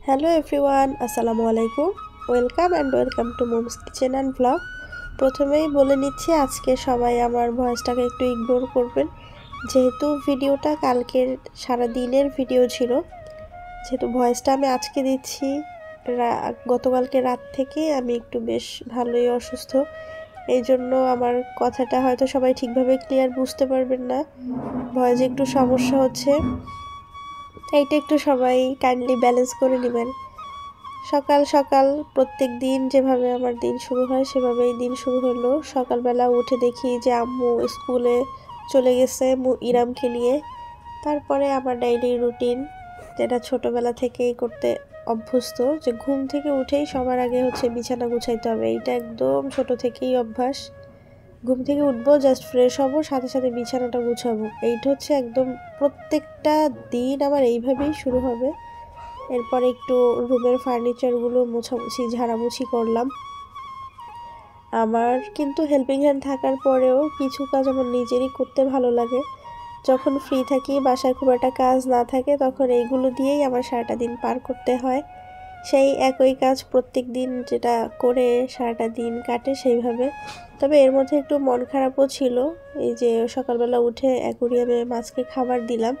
Hello everyone, আসসালামু আলাইকুম। Welcome to moms kitchen and blog. প্রথমেই বলে নিচ্ছি, আজকে সবাই আমার ভয়েসটাকে একটু ইগনোর করবেন, যেহেতু ভিডিওটা কালকের সারা দিনের ভিডিও ছিল। যেহেতু ভয়েসটা আমি আজকে দিচ্ছি, গতকালকে রাত থেকে আমি একটু বেশ ভালোই অসুস্থ, এই জন্য আমার কথাটা হয়তো সবাই ঠিকভাবে ক্লিয়ার বুঝতে পারবেন না, ভয়েসে একটু সমস্যা হচ্ছে। এইটা একটু সবাই কাইন্ডলি ব্যালেন্স করে নেবেন। সকাল সকাল প্রত্যেক দিন যেভাবে আমার দিন শুরু হয় সেভাবেই দিন শুরু হলো। সকালবেলা উঠে দেখি যে আম্মু স্কুলে চলে গেছে ইরামকে নিয়ে। তারপরে আমার ডেইলি রুটিন, যেটা ছোটোবেলা থেকেই করতে অভ্যস্ত, যে ঘুম থেকে উঠেই সবার আগে হচ্ছে বিছানা গুছাইতে হবে। এইটা একদম ছোট থেকেই অভ্যাস। ঘুম থেকে উঠবো, জাস্ট ফ্রেশ হব, সাথে সাথে বিছানাটা গুছাবো। এইটা হচ্ছে একদম প্রত্যেকটা দিন আমার এইভাবেই শুরু হবে। এরপর একটু রুমের ফার্নিচারগুলো মোছামুছি ঝাড়ামুছি করলাম। আমার কিন্তু হেল্পিং হ্যান্ড থাকার পরেও কিছু কাজ আমার নিজেরই করতে ভালো লাগে। যখন ফ্রি থাকি, বাসায় খুব একটা কাজ না থাকে, তখন এইগুলো দিয়েই আমার সারাটা দিন পার করতে হয়। সেই একই কাজ প্রত্যেক দিন যেটা করে সারাটা দিন কাটে সেইভাবে। তবে এর মধ্যে একটু মন খারাপও ছিল। এই যে সকালবেলা উঠে অ্যাকুরিয়ামে মাছকে খাবার দিলাম,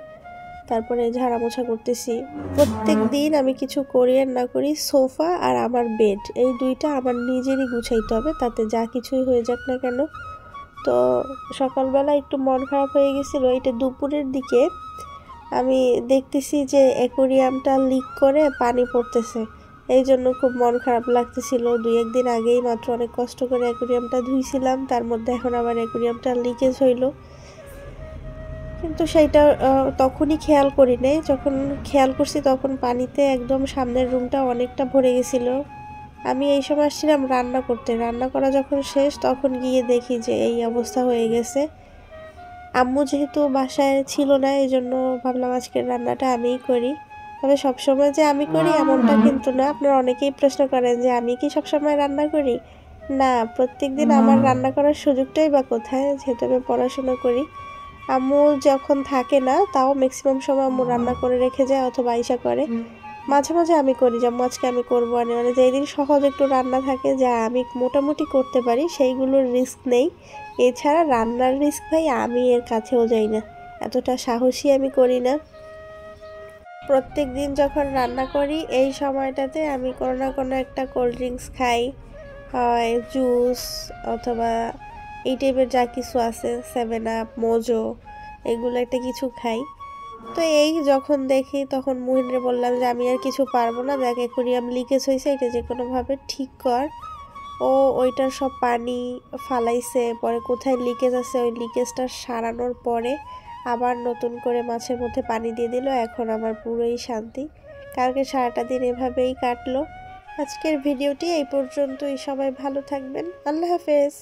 তারপরে ঝাড়া মোছা করতেছি। প্রত্যেক দিন আমি কিছু করি আর না করি, সোফা আর আমার বেড, এই দুইটা আমার নিজেরই গুছাইতে হবে, তাতে যা কিছুই হয়ে যাক না কেন। তো সকালবেলা একটু মন খারাপ হয়ে গেছিলো। এটা দুপুরের দিকে আমি দেখতেছি যে অ্যাকোরিয়ামটা লিক করে পানি পড়তেছে, এই জন্য খুব মন খারাপ লাগতেছিল। 2-1 দিন আগেই মাত্র অনেক কষ্ট করে অ্যাকোরিয়ামটা ধুইছিলাম, তার মধ্যে এখন আবার অ্যাকোরিয়ামটা লিকেজ হইলো। কিন্তু সেইটা তখনই খেয়াল করি নাই। যখন খেয়াল করছি তখন পানিতে একদম সামনের রুমটা অনেকটা ভরে গেছিলো। আমি এই সময় আসছিলাম রান্না করতে, রান্না করা যখন শেষ তখন গিয়ে দেখি যে এই অবস্থা হয়ে গেছে। আম্মু যেহেতু বাসায় ছিল না, এই জন্য ভাবলাম আজকের রান্নাটা আমিই করি। তবে সবসময় যে আমি করি এমনটা কিন্তু না। আপনারা অনেকেই প্রশ্ন করেন যে আমি কি সবসময় রান্না করি। না, প্রত্যেক দিন আমার রান্না করার সুযোগটাই বা কোথায়, যেহেতু আমি পড়াশোনা করি। আম্মু যখন থাকে না, তাও ম্যাক্সিমাম সময় আম্মু রান্না করে রেখে যায় অথবা আইসা করে। মাঝে মাঝে আমি করি, যেমন আজকে আমি করবো আনি, মানে যেদিন সহজ একটু রান্না থাকে যা আমি মোটামুটি করতে পারি সেইগুলোর রিস্ক নেই। এছাড়া রান্নার রিস্ক ভাই আমি এর কাছেও যাই না, এতটা সাহসী আমি করি না। প্রত্যেক দিন যখন রান্না করি এই সময়টাতে আমি কোনো না কোনো একটা কোল্ড ড্রিঙ্কস খাই, হয় জুস অথবা এই টাইপের যা কিছু আছে, 7 আপ, মোজো, এগুলো একটা কিছু খাই। তো এই যখন দেখি তখন মুহিনরে বললাম যে আমি আর কিছু পারবো না, দেখ অ্যাকোরিয়াম লিকেজ হয়েছে, এটা যে কোনোভাবে ঠিক কর। ও ওইটার সব পানি ফালাইছে, পরে কোথায় লিকেজ আছে ওই লিকেজটা সারানোর পরে আবার নতুন করে মাছের মধ্যে পানি দিয়ে দিল। এখন আমার পুরোই শান্তি। কালকে সারাটা দিন এভাবেই কাটলো। আজকের ভিডিওটি এই পর্যন্তই। সবাই ভালো থাকবেন। আল্লাহ হাফেজ।